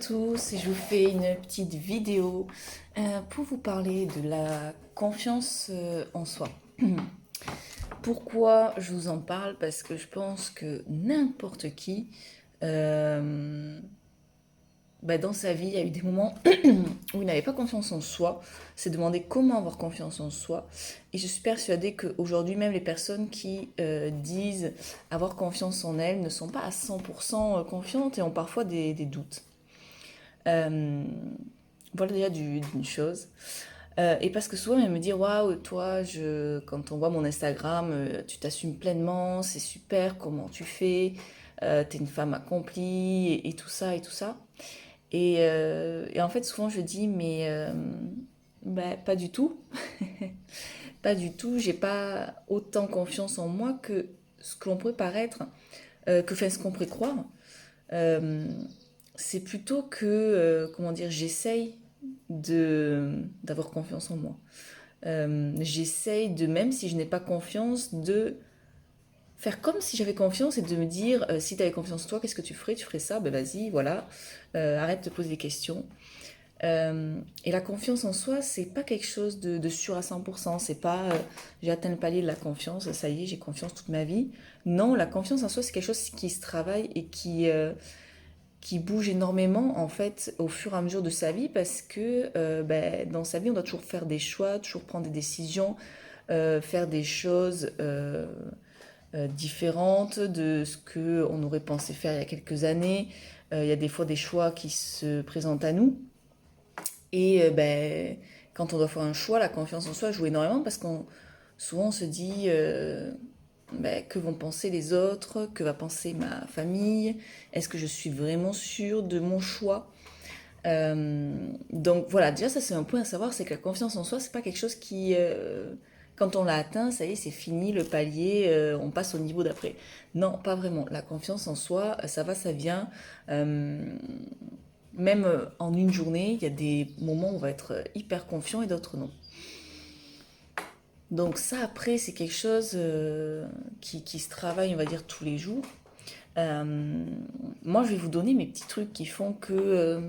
tous, je vous fais une petite vidéo pour vous parler de la confiance en soi. Pourquoi je vous en parle? Parce que je pense que n'importe qui, euh, dans sa vie, il y a eu des moments où il n'avait pas confiance en soi, s'est demandé comment avoir confiance en soi. Et je suis persuadée qu'aujourd'hui, même les personnes qui disent avoir confiance en elles ne sont pas à 100% confiantes et ont parfois des doutes. Euh, voilà déjà d'une chose. Et parce que souvent, elle me dit, waouh, toi, quand on voit mon Instagram, tu t'assumes pleinement, c'est super, comment tu fais, t'es une femme accomplie, et tout ça, et tout ça. Et en fait, souvent, je dis, mais pas du tout. Pas du tout. J'ai pas autant confiance en moi que ce que l'on pourrait paraître, enfin, ce qu'on pourrait croire. Euh, c'est plutôt que, comment dire, j'essaye d'avoir confiance en moi. J'essaye de, même si je n'ai pas confiance, de faire comme si j'avais confiance et de me dire, si tu avais confiance en toi, qu'est-ce que tu ferais? Tu ferais ça, ben vas-y, voilà. Arrête de te poser des questions. Et la confiance en soi, c'est pas quelque chose de sûr à 100%. C'est pas j'ai atteint le palier de la confiance, ça y est, j'ai confiance toute ma vie. Non, la confiance en soi, c'est quelque chose qui se travaille et qui bouge énormément en fait au fur et à mesure de sa vie parce que dans sa vie, on doit toujours faire des choix, toujours prendre des décisions, faire des choses différentes de ce qu'on aurait pensé faire il y a quelques années. Il y a des fois des choix qui se présentent à nous. Et quand on doit faire un choix, la confiance en soi joue énormément parce qu'on souvent on se dit que vont penser les autres, que va penser ma famille, est-ce que je suis vraiment sûre de mon choix. Donc voilà, déjà ça c'est un point à savoir, c'est que la confiance en soi c'est pas quelque chose qui, quand on l'a atteint, ça y est c'est fini le palier, on passe au niveau d'après. Non, pas vraiment. La confiance en soi, ça va, ça vient. Euh, Même en une journée, il y a des moments où on va être hyper confiant et d'autres non. Donc ça, après, c'est quelque chose qui se travaille, on va dire, tous les jours. Euh, Moi, je vais vous donner mes petits trucs qui font que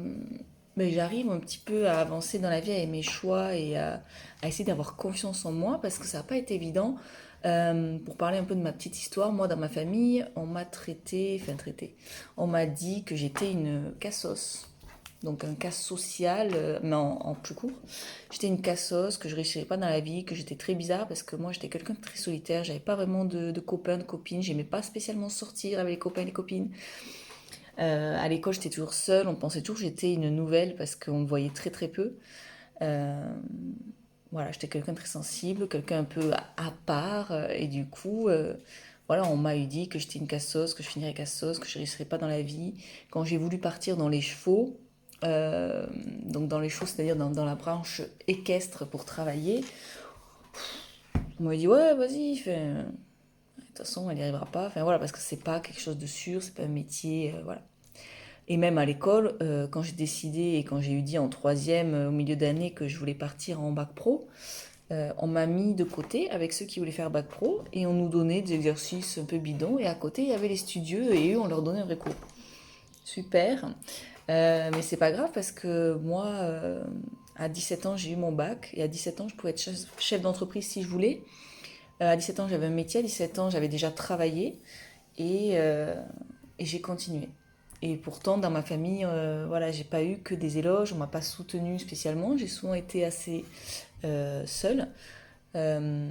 j'arrive un petit peu à avancer dans la vie avec mes choix et à essayer d'avoir confiance en moi parce que ça n'a pas été évident. Pour parler un peu de ma petite histoire, moi, dans ma famille, on m'a on m'a dit que j'étais une cassos, donc un cas social, mais en plus court. J'étais une cassos, que je réussirais pas dans la vie, que j'étais très bizarre parce que moi j'étais quelqu'un de très solitaire, j'avais pas vraiment de copains, de copines, j'aimais pas spécialement sortir avec les copains et les copines. À l'école j'étais toujours seule, on pensait toujours que j'étais une nouvelle parce qu'on me voyait très très peu. Euh, voilà, j'étais quelqu'un de très sensible, quelqu'un un peu à part, et du coup, voilà, on m'a dit que j'étais une cassos, que je finirais cassos, que je ne réussirais pas dans la vie. Quand j'ai voulu partir dans les chevaux, euh, donc dans les chevaux, c'est-à-dire dans la branche équestre pour travailler, on m'a dit ouais, vas-y, de toute façon, elle n'y arrivera pas. Enfin voilà, parce que c'est pas quelque chose de sûr, c'est pas un métier, voilà. Et même à l'école, quand j'ai décidé et quand j'ai eu dit en troisième, au milieu d'année, que je voulais partir en bac pro, on m'a mis de côté avec ceux qui voulaient faire bac pro et on nous donnait des exercices un peu bidons et à côté il y avait les studieux et eux on leur donnait un vrai cours. Super. Mais c'est pas grave parce que moi à 17 ans j'ai eu mon bac et à 17 ans je pouvais être chef d'entreprise si je voulais. À 17 ans j'avais un métier, à 17 ans j'avais déjà travaillé et j'ai continué. Et pourtant, dans ma famille, voilà, j'ai pas eu que des éloges, on m'a pas soutenue spécialement, j'ai souvent été assez seule. Euh,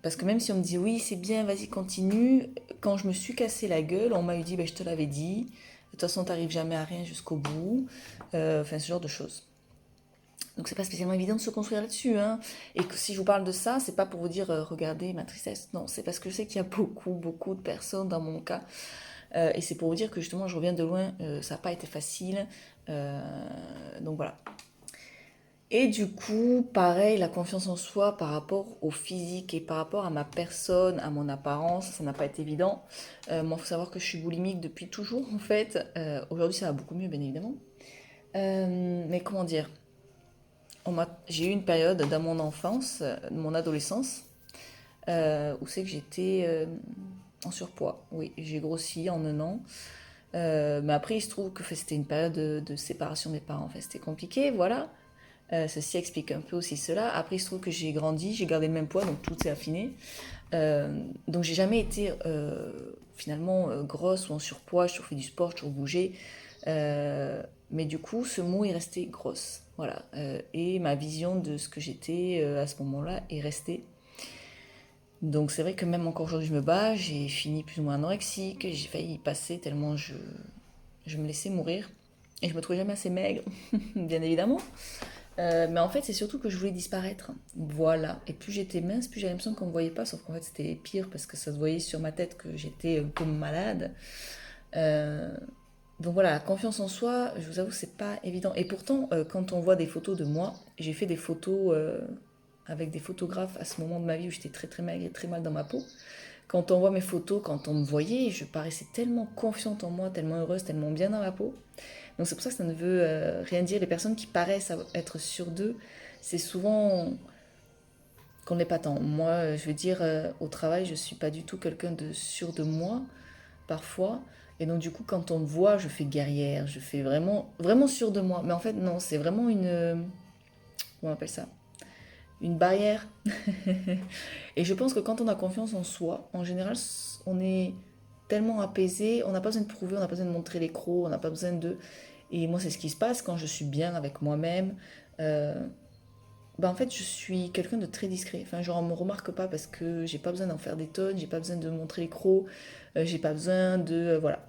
Parce que même si on me dit oui, c'est bien, vas-y, continue, quand je me suis cassé la gueule, on m'a dit, ben, je te l'avais dit, de toute façon, t'arrives jamais à rien jusqu'au bout, enfin, ce genre de choses. Donc, c'est pas spécialement évident de se construire là-dessus, hein. Et que si je vous parle de ça, c'est pas pour vous dire, regardez ma tristesse, non, c'est parce que je sais qu'il y a beaucoup, beaucoup de personnes dans mon cas. Et c'est pour vous dire que justement, je reviens de loin, ça n'a pas été facile. Euh, donc voilà. Et du coup, pareil, la confiance en soi par rapport au physique et par rapport à ma personne, à mon apparence, ça n'a pas été évident. Moi, il faut savoir que je suis boulimique depuis toujours, en fait. Aujourd'hui, ça va beaucoup mieux, bien évidemment. Mais comment dire, j'ai eu une période dans mon enfance, de mon adolescence, où c'est que j'étais en surpoids. Oui, j'ai grossi en un an. Mais après, il se trouve que c'était une période de séparation des parents. Enfin, c'était compliqué, voilà. Ceci explique un peu aussi cela. Après, il se trouve que j'ai grandi, j'ai gardé le même poids, donc tout s'est affiné. Donc, j'ai jamais été finalement grosse ou en surpoids. J'ai toujours fait du sport, j'ai toujours bougé. Mais du coup, ce mot est resté grosse. Voilà. Et ma vision de ce que j'étais à ce moment-là est restée. Donc c'est vrai que même encore aujourd'hui je me bats, j'ai fini plus ou moins anorexique, j'ai failli y passer tellement je me laissais mourir. Et je me trouvais jamais assez maigre, bien évidemment. Mais en fait c'est surtout que je voulais disparaître. Voilà. Et plus j'étais mince, plus j'avais l'impression qu'on me voyait pas, sauf qu'en fait c'était pire parce que ça se voyait sur ma tête que j'étais un peu malade. Euh, donc voilà, la confiance en soi, je vous avoue, c'est pas évident. Et pourtant, quand on voit des photos de moi, j'ai fait des photos avec des photographes à ce moment de ma vie où j'étais très très maigre et très mal dans ma peau. Quand on voit mes photos, quand on me voyait, je paraissais tellement confiante en moi, tellement heureuse, tellement bien dans ma peau. Donc c'est pour ça que ça ne veut rien dire. Les personnes qui paraissent être sûres d'eux, c'est souvent qu'on n'est pas tant. Moi, je veux dire, au travail, je suis pas du tout quelqu'un de sûr de moi, parfois. Et donc du coup, quand on me voit, je fais guerrière, je fais vraiment, vraiment sûre de moi. Mais en fait, non, c'est vraiment comment on appelle ça? Une barrière. Et je pense que quand on a confiance en soi, en général, on est tellement apaisé, on n'a pas besoin de prouver, on n'a pas besoin de montrer les crocs, on n'a pas besoin de... Et moi, c'est ce qui se passe quand je suis bien avec moi-même. Euh, en fait, je suis quelqu'un de très discret. Enfin, genre, on me remarque pas parce que j'ai pas besoin d'en faire des tonnes, j'ai pas besoin de montrer les crocs, j'ai pas besoin de... voilà.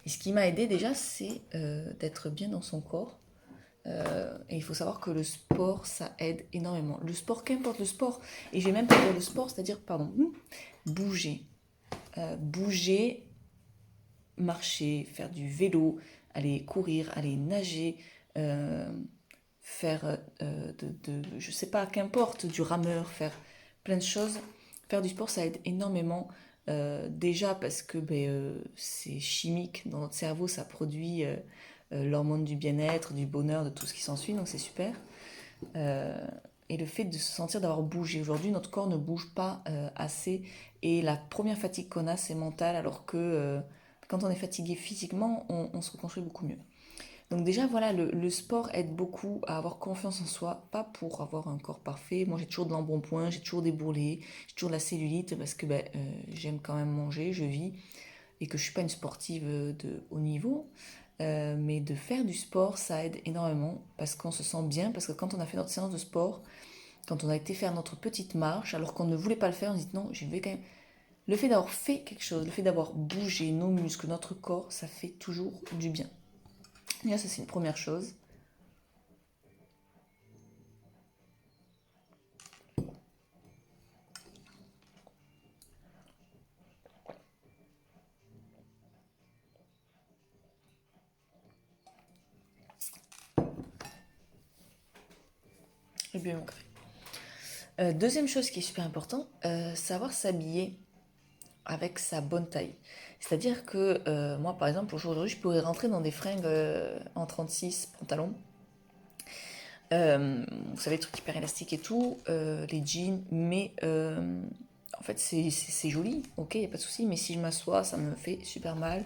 Et ce qui m'a aidé déjà, c'est d'être bien dans son corps. Et il faut savoir que le sport, ça aide énormément. Le sport, qu'importe le sport, et j'ai même pas dire le sport, c'est-à-dire, pardon, bouger. Bouger, marcher, faire du vélo, aller courir, aller nager, euh, faire je sais pas, qu'importe, du rameur, faire plein de choses. Faire du sport, ça aide énormément. Déjà parce que c'est chimique dans notre cerveau, ça produit l'hormone du bien-être, du bonheur, de tout ce qui s'ensuit, donc c'est super. Euh, et le fait de se sentir d'avoir bougé. Aujourd'hui, notre corps ne bouge pas assez. Et la première fatigue qu'on a, c'est mentale, alors que quand on est fatigué physiquement, on se reconstruit beaucoup mieux. Donc déjà, voilà, le sport aide beaucoup à avoir confiance en soi, pas pour avoir un corps parfait. Moi, j'ai toujours de l'embonpoint, j'ai toujours des bourrelets, j'ai toujours de la cellulite parce que j'aime quand même manger, je vis, et que je suis pas une sportive de haut niveau. Mais de faire du sport, ça aide énormément parce qu'on se sent bien, parce que quand on a fait notre séance de sport, quand on a été faire notre petite marche, alors qu'on ne voulait pas le faire, on se dit non, je vais quand même. Le fait d'avoir fait quelque chose, le fait d'avoir bougé nos muscles, notre corps, ça fait toujours du bien. Et là, ça c'est une première chose. J'ai bu mon café. Deuxième chose qui est super important, savoir s'habiller avec sa bonne taille. C'est-à-dire que moi, par exemple, aujourd'hui, je pourrais rentrer dans des fringues en 36 pantalons. Vous savez, les trucs hyper élastiques et tout, les jeans, mais en fait, c'est joli, ok, y a pas de souci, mais si je m'assois, ça me fait super mal.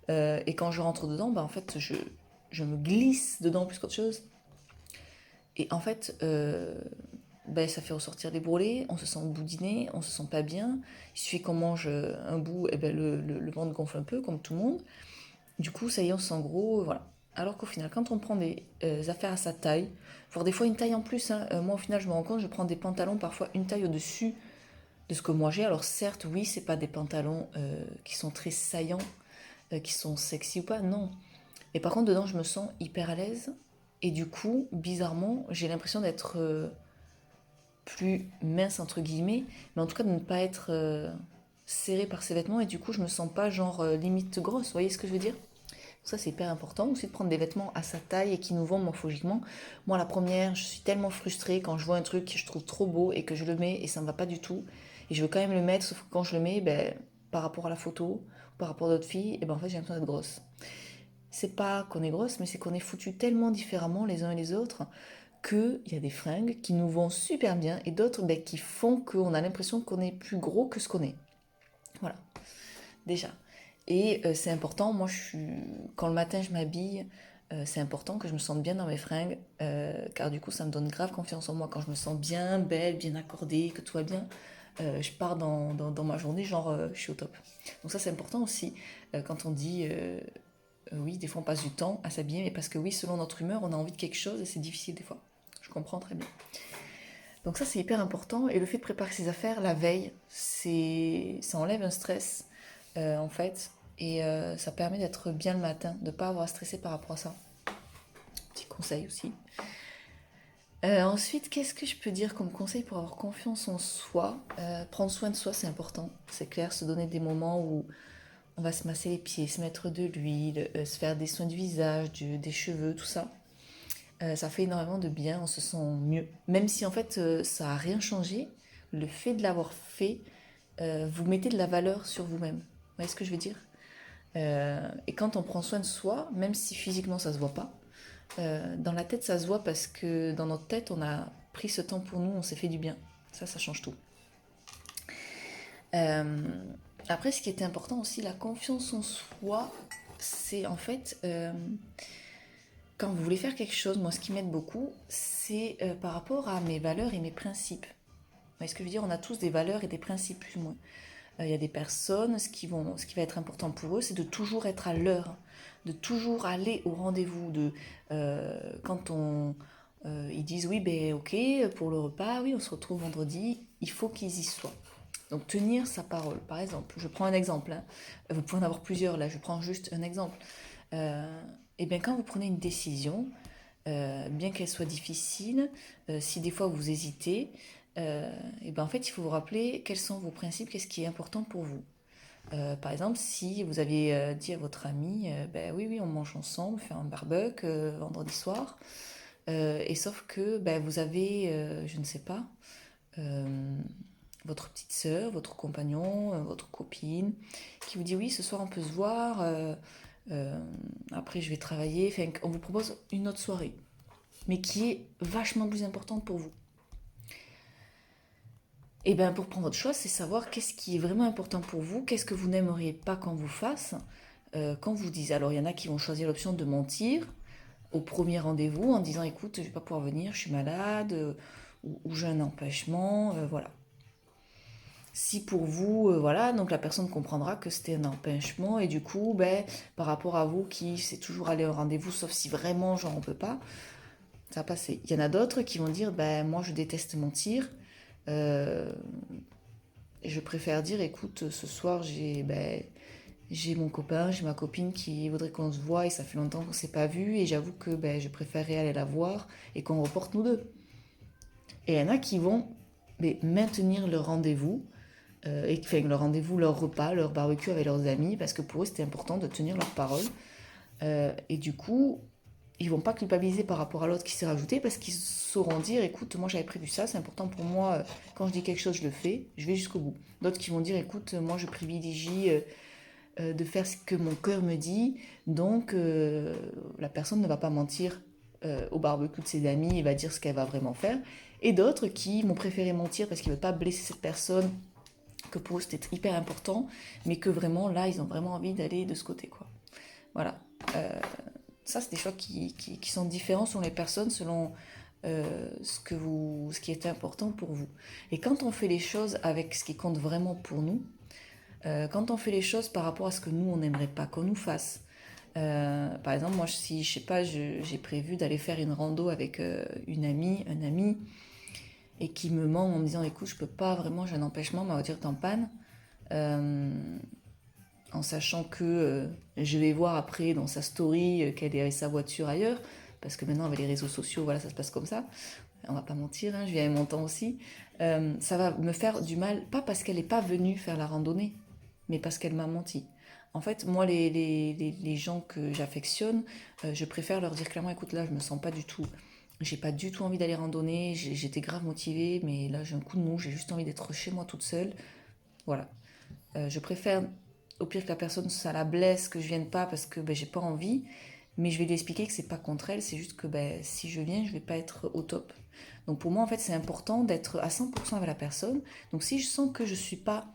Et quand je rentre dedans, en fait, je me glisse dedans plus qu'autre chose. Et en fait, ça fait ressortir les bourrelets, on se sent boudiné, on se sent pas bien. Il suffit qu'on mange un bout, et le ventre gonfle un peu, comme tout le monde. Du coup, ça y est, on se sent gros, voilà. Alors qu'au final, quand on prend des affaires à sa taille, voire des fois une taille en plus, hein, moi au final, je me rends compte, je prends des pantalons parfois une taille au-dessus de ce que moi j'ai. Alors certes, oui, c'est pas des pantalons qui sont très saillants, qui sont sexy ou pas, non. Et par contre, dedans, je me sens hyper à l'aise. Et du coup, bizarrement, j'ai l'impression d'être plus mince entre guillemets, mais en tout cas de ne pas être serrée par ses vêtements et du coup je me sens pas genre limite grosse, vous voyez ce que je veux dire? Ça c'est hyper important aussi de prendre des vêtements à sa taille et qui nous vont morphologiquement. Moi la première, je suis tellement frustrée quand je vois un truc que je trouve trop beau et que je le mets et ça me va pas du tout et je veux quand même le mettre sauf que quand je le mets, par rapport à la photo, par rapport à d'autres filles, et en fait j'ai l'impression d'être grosse. C'est pas qu'on est grosse, mais c'est qu'on est foutu tellement différemment les uns et les autres qu'il y a des fringues qui nous vont super bien et d'autres qui font qu'on a l'impression qu'on est plus gros que ce qu'on est. Voilà, déjà. Et c'est important, quand le matin je m'habille, c'est important que je me sente bien dans mes fringues, car du coup ça me donne grave confiance en moi. Quand je me sens bien, belle, bien accordée, que tout va bien, je pars dans ma journée, genre je suis au top. Donc ça c'est important aussi, quand on dit, oui, des fois on passe du temps à s'habiller, mais parce que oui, selon notre humeur, on a envie de quelque chose et c'est difficile des fois. Je comprends très bien. Donc ça c'est hyper important, et le fait de préparer ses affaires la veille, ça enlève un stress en fait, et ça permet d'être bien le matin, de ne pas avoir à stresser par rapport à ça. Petit conseil aussi. Ensuite, qu'est-ce que je peux dire comme conseil pour avoir confiance en soi? Prendre soin de soi, c'est important. C'est clair, se donner des moments où on va se masser les pieds, se mettre de l'huile, se faire des soins du visage, des cheveux, tout ça. Ça fait énormément de bien, on se sent mieux. Même si en fait ça n'a rien changé, le fait de l'avoir fait, vous mettez de la valeur sur vous-même. Vous voyez ce que je veux dire? Et quand on prend soin de soi, même si physiquement ça se voit pas, dans la tête ça se voit parce que dans notre tête on a pris ce temps pour nous, on s'est fait du bien. Ça change tout. Euh, Après, ce qui était important aussi, la confiance en soi, c'est en fait quand vous voulez faire quelque chose, moi ce qui m'aide beaucoup, c'est par rapport à mes valeurs et mes principes. Vous voyez ce que je veux dire? On a tous des valeurs et des principes plus ou moins. Il y a des personnes, ce qui va être important pour eux, c'est de toujours être à l'heure, de toujours aller au rendez-vous. Quand ils disent oui, ben ok, pour le repas, oui, on se retrouve vendredi, il faut qu'ils y soient. Donc tenir sa parole, par exemple. Je prends un exemple, hein. Vous pouvez en avoir plusieurs là, je prends juste un exemple. Et bien quand vous prenez une décision, bien qu'elle soit difficile, si des fois vous hésitez, et ben en fait il faut vous rappeler quels sont vos principes, qu'est-ce qui est important pour vous. Par exemple, si vous aviez dit à votre ami, ben oui, oui, on mange ensemble, on fait un barbecue vendredi soir, et sauf que ben, vous avez, je ne sais pas, euh, votre petite sœur, votre compagnon, votre copine, qui vous dit oui, ce soir on peut se voir, euh, après je vais travailler, enfin, on vous propose une autre soirée, mais qui est vachement plus importante pour vous. Et bien pour prendre votre choix, c'est savoir qu'est-ce qui est vraiment important pour vous, qu'est-ce que vous n'aimeriez pas qu'on vous fasse, quand vous disent. Alors il y en a qui vont choisir l'option de mentir au premier rendez-vous en disant écoute, je ne vais pas pouvoir venir, je suis malade, ou j'ai un empêchement, voilà. Si pour vous, voilà, donc la personne comprendra que c'était un empêchement, et du coup, ben, par rapport à vous qui c'est toujours aller au rendez-vous, sauf si vraiment genre on peut pas, ça va passer. Il y en a d'autres qui vont dire ben moi je déteste mentir, euh, je préfère dire écoute, ce soir j'ai mon copain, j'ai ma copine qui voudrait qu'on se voit et ça fait longtemps qu'on s'est pas vu, et j'avoue que ben, je préférerais aller la voir et qu'on reporte nous deux. Et il y en a qui vont ben, maintenir le rendez-vous, et enfin, leur rendez-vous, leur repas, leur barbecue avec leurs amis, parce que pour eux c'était important de tenir leur parole. Et du coup, ils vont pas culpabiliser par rapport à l'autre qui s'est rajouté, parce qu'ils sauront dire écoute, moi j'avais prévu ça, c'est important pour moi, quand je dis quelque chose je le fais, je vais jusqu'au bout. D'autres qui vont dire écoute, moi je privilégie de faire ce que mon cœur me dit, donc la personne ne va pas mentir au barbecue de ses amis, il va dire ce qu'elle va vraiment faire. Et d'autres qui m'ont préféré mentir parce qu'ils ne veulent pas blesser cette personne, que pour eux c'était hyper important, mais que vraiment là ils ont vraiment envie d'aller de ce côté, quoi. Voilà. Euh, Ça c'est des choix qui sont différents selon les personnes, selon ce qui est important pour vous. Et quand on fait les choses avec ce qui compte vraiment pour nous, quand on fait les choses par rapport à ce que nous, on n'aimerait pas qu'on nous fasse. Par exemple, moi, si je sais pas, j'ai prévu d'aller faire une rando avec une amie, un ami, et qui me ment en me disant, écoute, je peux pas vraiment, j'ai un empêchement, ma voiture est en panne, euh, en sachant que je vais voir après dans sa story qu'elle est avec sa voiture ailleurs, parce que maintenant avec les réseaux sociaux, voilà, ça se passe comme ça. On va pas mentir, hein, je viens avec mon temps aussi. Ça va me faire du mal, pas parce qu'elle n'est pas venue faire la randonnée, mais parce qu'elle m'a menti. En fait, moi, les gens que j'affectionne, je préfère leur dire clairement, écoute, là, je me sens pas du tout, j'ai pas du tout envie d'aller randonner, j'étais grave motivée, mais là, j'ai un coup de mou, j'ai juste envie d'être chez moi toute seule. Voilà. Je préfère, au pire que la personne, ça la blesse, que je vienne pas parce que ben, j'ai pas envie, mais je vais lui expliquer que c'est pas contre elle, c'est juste que ben, si je viens, je vais pas être au top. Donc pour moi, en fait, c'est important d'être à 100% avec la personne. Donc si je sens que je suis pas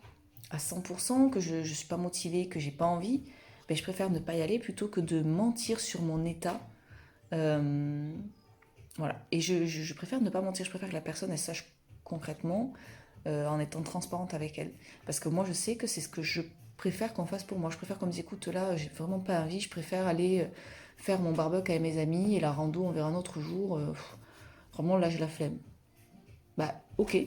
à 100%, que je ne suis pas motivée, que j'ai pas envie, ben, je préfère ne pas y aller plutôt que de mentir sur mon état. Euh, voilà. Et je préfère ne pas mentir, je préfère que la personne elle sache concrètement en étant transparente avec elle. Parce que moi je sais que c'est ce que je préfère qu'on fasse pour moi. Je préfère qu'on me dise écoute là j'ai vraiment pas envie, je préfère aller faire mon barbecue avec mes amis et la rando on verra un autre jour. Vraiment là j'ai la flemme. Bah ok,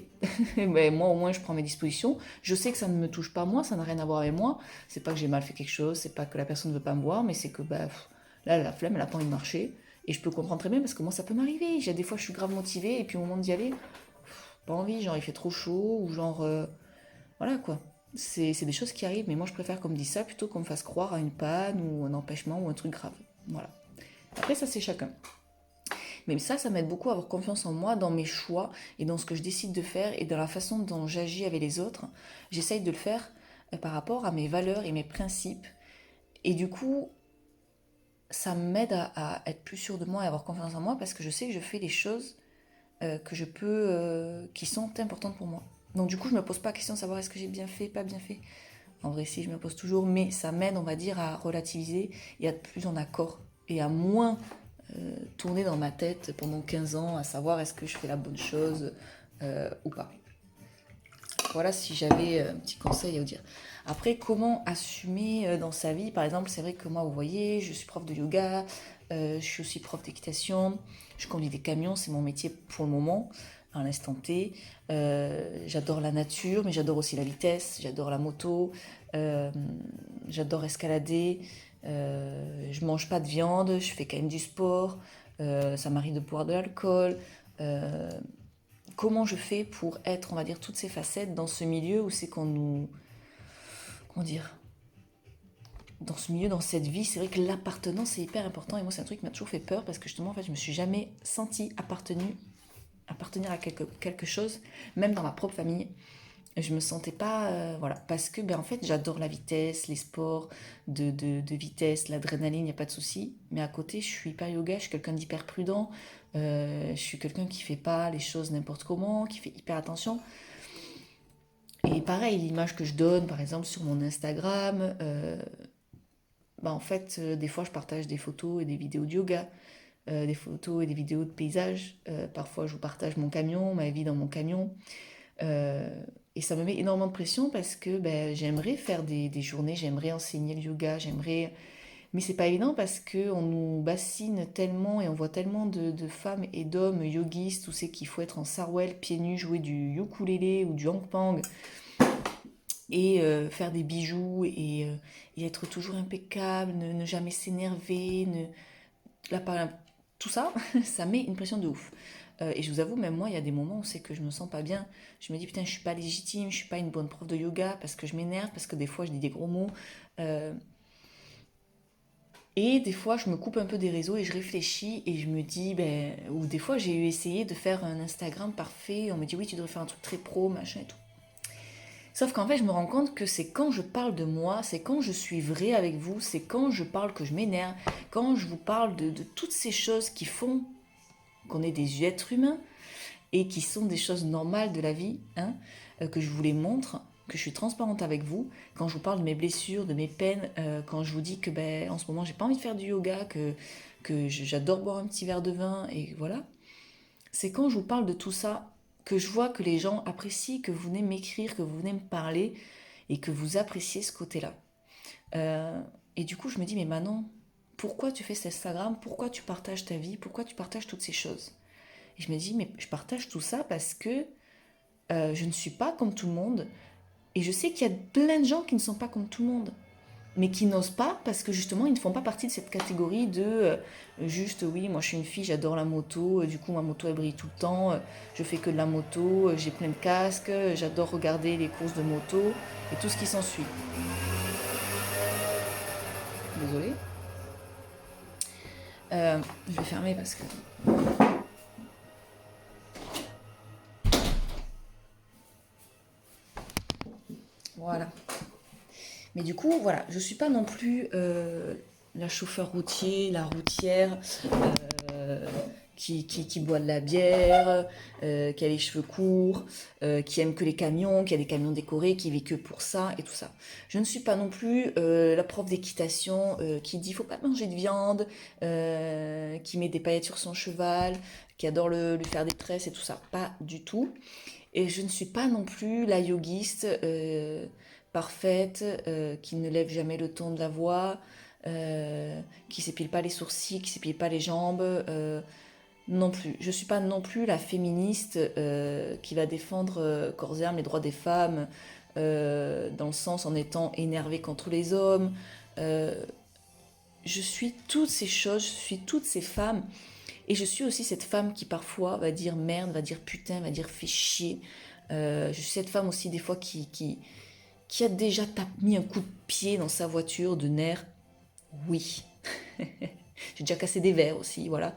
mais moi au moins je prends mes dispositions. Je sais que ça ne me touche pas moi, ça n'a rien à voir avec moi. C'est pas que j'ai mal fait quelque chose, c'est pas que la personne ne veut pas me voir, mais c'est que bah, là la flemme, elle a pas envie de marcher. Et je peux comprendre très bien parce que moi ça peut m'arriver. J'ai des fois je suis grave motivée et puis au moment d'y aller, pas envie, genre il fait trop chaud ou genre voilà quoi. C'est des choses qui arrivent, mais moi je préfère qu'on me dise ça plutôt qu'on me fasse croire à une panne ou un empêchement ou un truc grave. Voilà. Après ça c'est chacun. Mais ça m'aide beaucoup à avoir confiance en moi, dans mes choix et dans ce que je décide de faire et dans la façon dont j'agis avec les autres. J'essaye de le faire par rapport à mes valeurs et mes principes. Et du coup, ça m'aide à être plus sûre de moi et avoir confiance en moi parce que je sais que je fais les choses que je peux, qui sont importantes pour moi. Donc du coup, je me pose pas la question de savoir est-ce que j'ai bien fait, pas bien fait. En vrai, si, je me pose toujours, mais ça m'aide, on va dire, à relativiser et à être plus en accord et à moins tourner dans ma tête pendant 15 ans à savoir est-ce que je fais la bonne chose ou pas. Voilà si j'avais un petit conseil à vous dire. Après, comment assumer dans sa vie? Par exemple, c'est vrai que moi, vous voyez, je suis prof de yoga, je suis aussi prof d'équitation, je conduis des camions, c'est mon métier pour le moment, à l'instant T. J'adore la nature, mais j'adore aussi la vitesse, j'adore la moto, euh, j'adore escalader, je mange pas de viande, je fais quand même du sport, ça m'arrive de boire de l'alcool. euh, Comment je fais pour être, on va dire, toutes ces facettes dans ce milieu où c'est qu'on nous... Comment dire? Dans ce milieu, dans cette vie, c'est vrai que l'appartenance est hyper important et moi c'est un truc qui m'a toujours fait peur parce que justement en fait je me suis jamais sentie appartenir à quelque chose, même dans ma propre famille. Je me sentais pas, voilà, parce que ben en fait j'adore la vitesse, les sports de vitesse, l'adrénaline, il n'y a pas de souci. Mais à côté je suis hyper yoga, je suis quelqu'un d'hyper prudent, je suis quelqu'un qui fait pas les choses n'importe comment, qui fait hyper attention. Et pareil, l'image que je donne, par exemple, sur mon Instagram, bah en fait, des fois, je partage des photos et des vidéos de yoga, des photos et des vidéos de paysages. Parfois, je vous partage mon camion, ma vie dans mon camion. Euh, et ça me met énormément de pression parce que ben, j'aimerais faire des journées, j'aimerais enseigner le yoga, j'aimerais... Mais c'est pas évident parce qu'on nous bassine tellement et on voit tellement de femmes et d'hommes yogistes où c'est qu'il faut être en sarouel, pieds nus, jouer du ukulélé ou du hangpang et faire des bijoux et être toujours impeccable, ne jamais s'énerver, tout ça, ça met une pression de ouf. Et je vous avoue, même moi, il y a des moments où c'est que je me sens pas bien. Je me dis, putain, je suis pas légitime, je suis pas une bonne prof de yoga parce que je m'énerve, parce que des fois, je dis des gros mots. Euh, et des fois, je me coupe un peu des réseaux et je réfléchis et je me dis, ben, ou des fois, j'ai essayé de faire un Instagram parfait. On me dit, oui, tu devrais faire un truc très pro, machin et tout. Sauf qu'en fait, je me rends compte que c'est quand je parle de moi, c'est quand je suis vrai avec vous, c'est quand je parle que je m'énerve, quand je vous parle de toutes ces choses qui font qu'on est des êtres humains et qui sont des choses normales de la vie, hein, que je vous les montre, que je suis transparente avec vous, quand je vous parle de mes blessures, de mes peines, quand je vous dis que ben, en ce moment j'ai pas envie de faire du yoga, que j'adore boire un petit verre de vin, et voilà. C'est quand je vous parle de tout ça que je vois que les gens apprécient, que vous venez m'écrire, que vous venez me parler et que vous appréciez ce côté-là. Euh, et du coup, je me dis, mais Manon, pourquoi tu fais cet Instagram? Pourquoi tu partages ta vie? Pourquoi tu partages toutes ces choses? Et je me dis, mais je partage tout ça parce que je ne suis pas comme tout le monde. Et je sais qu'il y a plein de gens qui ne sont pas comme tout le monde. Mais qui n'osent pas parce que justement ils ne font pas partie de cette catégorie de juste oui moi je suis une fille j'adore la moto du coup ma moto elle brille tout le temps je fais que de la moto j'ai plein de casques j'adore regarder les courses de moto et tout ce qui s'ensuit. Désolée. Je vais fermer parce que voilà. Mais du coup voilà je suis pas non plus la chauffeur routier la routière euh, qui boit de la bière, qui a les cheveux courts, qui aime que les camions, qui a des camions décorés, qui vit que pour ça et tout ça. Je ne suis pas non plus la prof d'équitation qui dit faut pas manger de viande, qui met des paillettes sur son cheval, qui adore lui faire des tresses et tout ça. Pas du tout. Et je ne suis pas non plus la yogiste parfaite, qui ne lève jamais le ton de la voix, qui s'épile pas les sourcils, qui s'épile pas les jambes, non plus. Je suis pas non plus la féministe qui va défendre corps et âme les droits des femmes, dans le sens en étant énervée contre les hommes. Euh, je suis toutes ces choses, je suis toutes ces femmes. Et je suis aussi cette femme qui parfois va dire merde, va dire putain, va dire fais chier. Je suis cette femme aussi des fois qui a déjà mis un coup de pied dans sa voiture de nerfs. Oui. J'ai déjà cassé des verres aussi, voilà.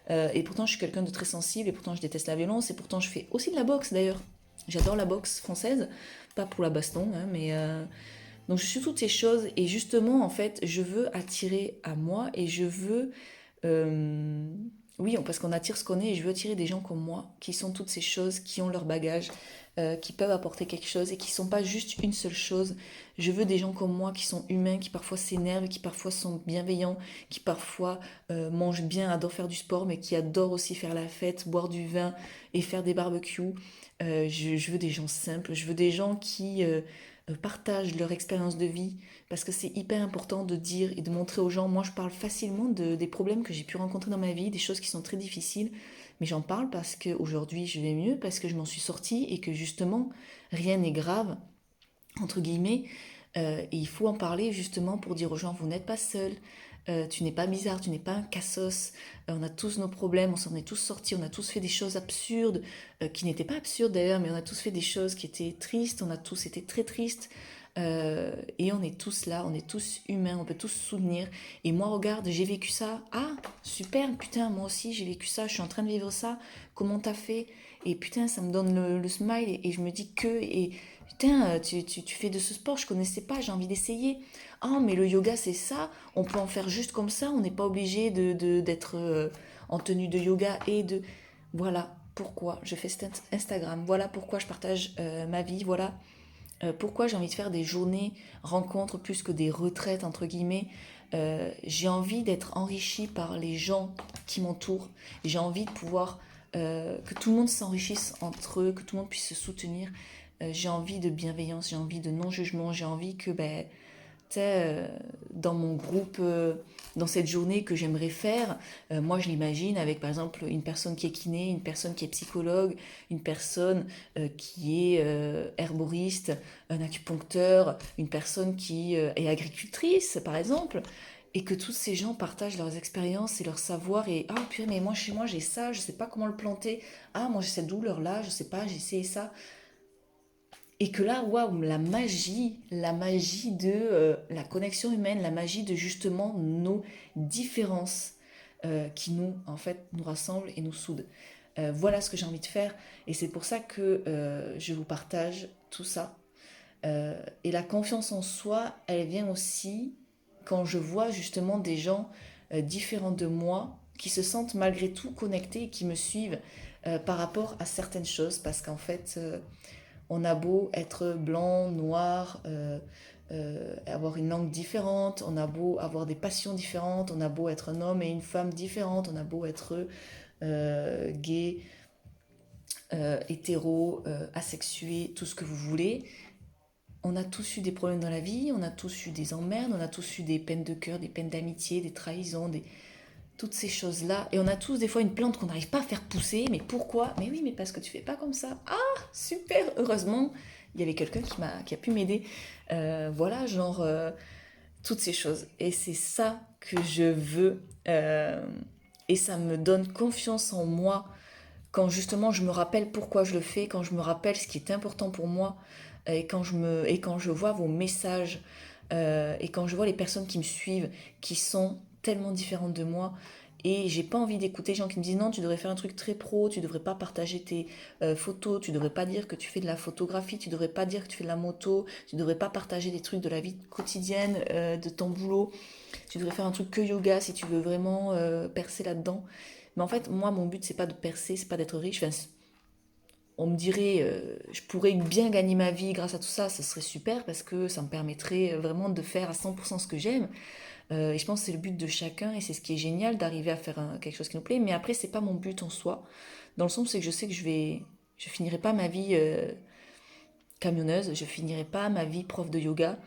Et pourtant je suis quelqu'un de très sensible et pourtant je déteste la violence et pourtant je fais aussi de la boxe d'ailleurs. J'adore la boxe française, pas pour la baston, hein, mais donc je suis toutes ces choses et justement en fait je veux attirer à moi et je veux euh, oui, parce qu'on attire ce qu'on est et je veux attirer des gens comme moi qui sont toutes ces choses, qui ont leur bagage, qui peuvent apporter quelque chose et qui sont pas juste une seule chose. Je veux des gens comme moi qui sont humains, qui parfois s'énervent, qui parfois sont bienveillants, qui parfois mangent bien, adorent faire du sport, mais qui adorent aussi faire la fête, boire du vin et faire des barbecues. Je veux des gens simples, je veux des gens qui partagent leur expérience de vie, parce que c'est hyper important de dire et de montrer aux gens. Moi, je parle facilement des problèmes que j'ai pu rencontrer dans ma vie, des choses qui sont très difficiles, mais j'en parle parce qu'aujourd'hui je vais mieux, parce que je m'en suis sortie et que justement, rien n'est grave, entre guillemets, et il faut en parler justement pour dire aux gens, vous n'êtes pas seuls, tu n'es pas bizarre, tu n'es pas un cassos, on a tous nos problèmes, on s'en est tous sortis, on a tous fait des choses absurdes, qui n'étaient pas absurdes d'ailleurs, mais on a tous fait des choses qui étaient tristes, on a tous été très tristes, et on est tous là, on est tous humains, on peut tous se souvenir. Et moi, regarde, j'ai vécu ça. Ah, super, putain, moi aussi j'ai vécu ça, je suis en train de vivre ça. Comment t'as fait? Et putain, ça me donne le smile et je me dis que. Et putain, tu fais de ce sport, je connaissais pas, j'ai envie d'essayer. Ah, mais le yoga, c'est ça, on peut en faire juste comme ça, on n'est pas obligé d'être en tenue de yoga et de. Voilà pourquoi je fais cet Instagram, voilà pourquoi je partage ma vie, voilà pourquoi j'ai envie de faire des journées rencontres plus que des retraites, entre guillemets. J'ai envie d'être enrichie par les gens qui m'entourent. J'ai envie de pouvoir que tout le monde s'enrichisse entre eux, que tout le monde puisse se soutenir. J'ai envie de bienveillance, j'ai envie de non-jugement, j'ai envie que ben, tu sais, dans mon groupe, dans cette journée que j'aimerais faire, moi je l'imagine avec par exemple une personne qui est kiné, une personne qui est psychologue, une personne qui est herboriste, un acupuncteur, une personne qui est agricultrice par exemple, et que tous ces gens partagent leurs expériences et leurs savoirs et ah purée mais moi chez moi j'ai ça, je sais pas comment le planter, ah moi j'ai cette douleur là, je sais pas, j'ai essayé ça. Et que là, waouh, la magie de la connexion humaine, la magie de justement nos différences qui nous, en fait, nous rassemblent et nous soudent. Voilà ce que j'ai envie de faire et c'est pour ça que je vous partage tout ça. Et la confiance en soi, elle vient aussi quand je vois justement des gens différents de moi qui se sentent malgré tout connectés et qui me suivent par rapport à certaines choses parce qu'en fait, on a beau être blanc, noir, avoir une langue différente, on a beau avoir des passions différentes, on a beau être un homme et une femme différentes, on a beau être gay, hétéro, asexué, tout ce que vous voulez. On a tous eu des problèmes dans la vie, on a tous eu des emmerdes, on a tous eu des peines de cœur, des peines d'amitié, des trahisons, toutes ces choses-là. Et on a tous des fois une plante qu'on n'arrive pas à faire pousser. Mais pourquoi? Mais oui, mais parce que tu fais pas comme ça. Ah, super! Heureusement, il y avait quelqu'un qui a pu m'aider. Voilà, genre, toutes ces choses. Et c'est ça que je veux. Et ça me donne confiance en moi quand justement je me rappelle pourquoi je le fais, quand je me rappelle ce qui est important pour moi, et quand je vois vos messages, et quand je vois les personnes qui me suivent, qui sont tellement différentes de moi, et j'ai pas envie d'écouter les gens qui me disent non, tu devrais faire un truc très pro, tu devrais pas partager tes photos, tu devrais pas dire que tu fais de la photographie, tu devrais pas dire que tu fais de la moto, tu devrais pas partager des trucs de la vie quotidienne, de ton boulot, tu devrais faire un truc que yoga si tu veux vraiment percer là-dedans. Mais en fait, moi, mon but, c'est pas de percer, c'est pas d'être riche. Enfin, on me dirait, je pourrais bien gagner ma vie grâce à tout ça, ça serait super parce que ça me permettrait vraiment de faire à 100% ce que j'aime. Et je pense que c'est le but de chacun et c'est ce qui est génial d'arriver à faire quelque chose qui nous plaît. Mais après, c'est pas mon but en soi. Dans le sens, c'est que je sais que je finirai pas ma vie camionneuse, je finirai pas ma vie prof de yoga.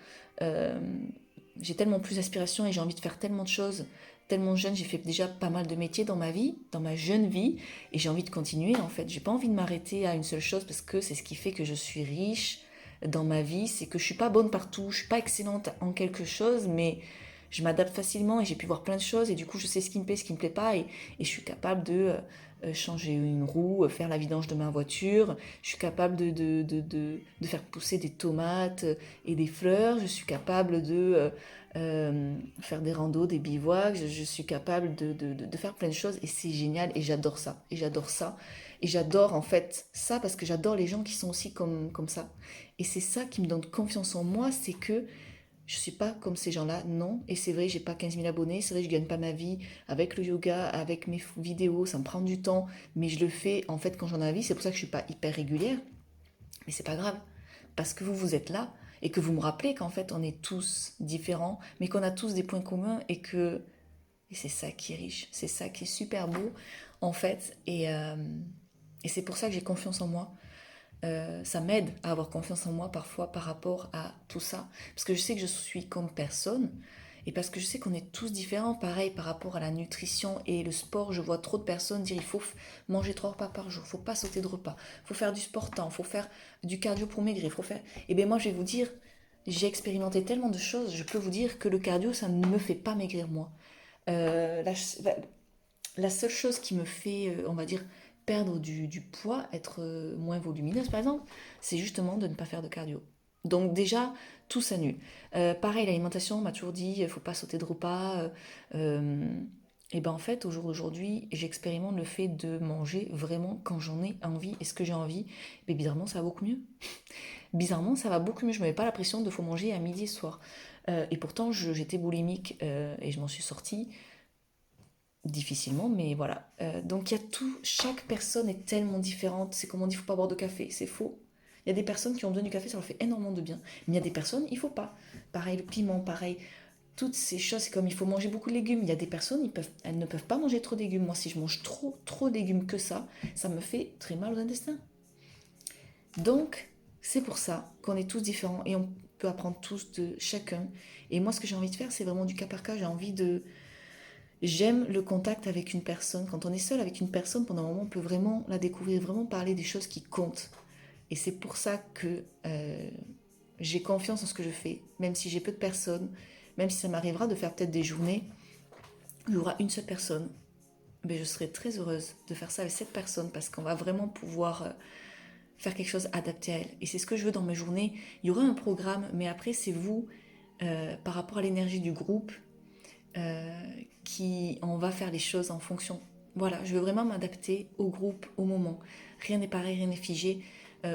Euh, j'ai tellement plus d'aspiration et j'ai envie de faire tellement de choses. Tellement jeune, j'ai fait déjà pas mal de métiers dans ma vie, dans ma jeune vie, et j'ai envie de continuer en fait. J'ai pas envie de m'arrêter à une seule chose parce que c'est ce qui fait que je suis riche dans ma vie. C'est que je suis pas bonne partout, je suis pas excellente en quelque chose, mais je m'adapte facilement et j'ai pu voir plein de choses et du coup je sais ce qui me plaît, ce qui me plaît pas et je suis capable de changer une roue, faire la vidange de ma voiture, je suis capable de faire pousser des tomates et des fleurs, je suis capable de faire des randos, des bivouacs, je suis capable de faire plein de choses et c'est génial et j'adore ça. Et j'adore ça. Et j'adore en fait ça parce que j'adore les gens qui sont aussi comme ça. Et c'est ça qui me donne confiance en moi, c'est que je suis pas comme ces gens-là, non. Et c'est vrai, j'ai pas 15 000 abonnés, c'est vrai, je gagne pas ma vie avec le yoga, avec mes vidéos, ça me prend du temps, mais je le fais en fait quand j'en ai envie. C'est pour ça que je suis pas hyper régulière, mais c'est pas grave. Parce que vous êtes là et que vous me rappelez qu'en fait on est tous différents, mais qu'on a tous des points communs et c'est ça qui est riche, c'est ça qui est super beau en fait. Et c'est pour ça que j'ai confiance en moi. Ça m'aide à avoir confiance en moi parfois par rapport à tout ça. Parce que je sais que je suis comme personne. Et parce que je sais qu'on est tous différents, pareil par rapport à la nutrition et le sport, je vois trop de personnes dire il faut manger 3 repas par jour, il faut pas sauter de repas, il faut faire du sport temps, il faut faire du cardio pour maigrir, il faut faire... Et bien moi je vais vous dire, j'ai expérimenté tellement de choses, je peux vous dire que le cardio ça ne me fait pas maigrir moi. Euh, la, la seule chose qui me fait, on va dire, perdre du poids, être moins volumineuse par exemple, c'est justement de ne pas faire de cardio. Donc déjà, tout s'annule. Pareil, l'alimentation, on m'a toujours dit, il ne faut pas sauter de repas. Et ben en fait, au jour d'aujourd'hui, j'expérimente le fait de manger vraiment quand j'en ai envie et ce que j'ai envie. Mais bizarrement, ça va beaucoup mieux. Bizarrement, ça va beaucoup mieux. Je ne me mets pas la pression de faut manger à midi et soir. Et pourtant, j'étais boulimique et je m'en suis sortie difficilement, mais voilà. Donc il y a tout, chaque personne est tellement différente. C'est comme on dit, il ne faut pas boire de café, c'est faux. Il y a des personnes qui ont besoin du café, ça leur fait énormément de bien. Mais il y a des personnes, il ne faut pas. Pareil, le piment, pareil. Toutes ces choses, c'est comme il faut manger beaucoup de légumes. Il y a des personnes, elles ne peuvent pas manger trop de légumes. Moi, si je mange trop de légumes que ça me fait très mal aux intestins. Donc, c'est pour ça qu'on est tous différents et on peut apprendre tous de chacun. Et moi, ce que j'ai envie de faire, c'est vraiment du cas par cas. J'ai envie de, J'aime le contact avec une personne. Quand on est seul avec une personne, pendant un moment, on peut vraiment la découvrir, vraiment parler des choses qui comptent. Et c'est pour ça que j'ai confiance en ce que je fais. Même si j'ai peu de personnes, même si ça m'arrivera de faire peut-être des journées où il y aura une seule personne, mais je serai très heureuse de faire ça avec cette personne parce qu'on va vraiment pouvoir faire quelque chose adapté à elle. Et c'est ce que je veux dans mes journées. Il y aura un programme, mais après, c'est vous, par rapport à l'énergie du groupe, euh, on va faire les choses en fonction. Voilà, je veux vraiment m'adapter au groupe, au moment. Rien n'est pareil, rien n'est figé.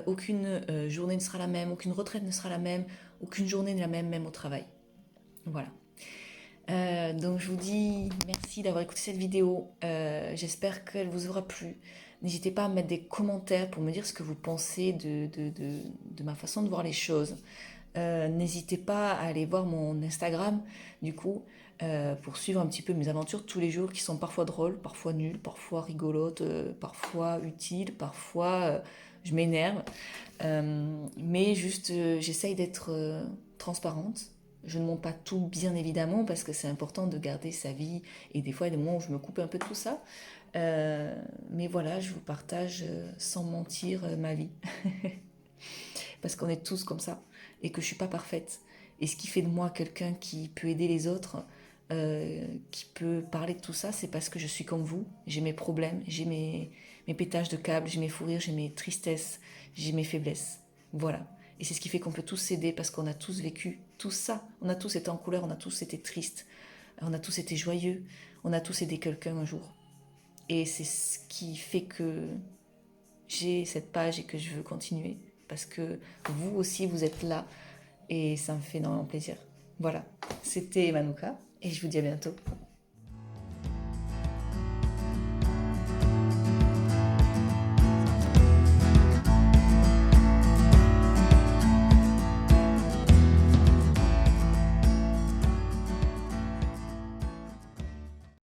Aucune journée ne sera la même, aucune retraite ne sera la même, aucune journée n'est la même, même au travail. Voilà. Donc je vous dis merci d'avoir écouté cette vidéo. J'espère qu'elle vous aura plu. N'hésitez pas à mettre des commentaires pour me dire ce que vous pensez de ma façon de voir les choses. N'hésitez pas à aller voir mon Instagram, du coup, pour suivre un petit peu mes aventures tous les jours qui sont parfois drôles, parfois nulles, parfois rigolotes, parfois utiles, parfois je m'énerve. Mais juste, j'essaye d'être transparente. Je ne montre pas tout, bien évidemment, parce que c'est important de garder sa vie. Et des fois, il y a des moments où je me coupe un peu de tout ça. Mais voilà, je vous partage sans mentir ma vie. Parce qu'on est tous comme ça et que je suis pas parfaite. Et ce qui fait de moi quelqu'un qui peut aider les autres, qui peut parler de tout ça, c'est parce que je suis comme vous. J'ai mes problèmes, j'ai mes pétages de câbles, j'ai mes fous rires, j'ai mes tristesses, j'ai mes faiblesses. Voilà. Et c'est ce qui fait qu'on peut tous s'aider parce qu'on a tous vécu tout ça. On a tous été en couleur, on a tous été tristes, on a tous été joyeux, on a tous aidé quelqu'un un jour. Et c'est ce qui fait que j'ai cette page et que je veux continuer. Parce que vous aussi, vous êtes là et ça me fait énormément plaisir. Voilà, c'était Manuka et je vous dis à bientôt.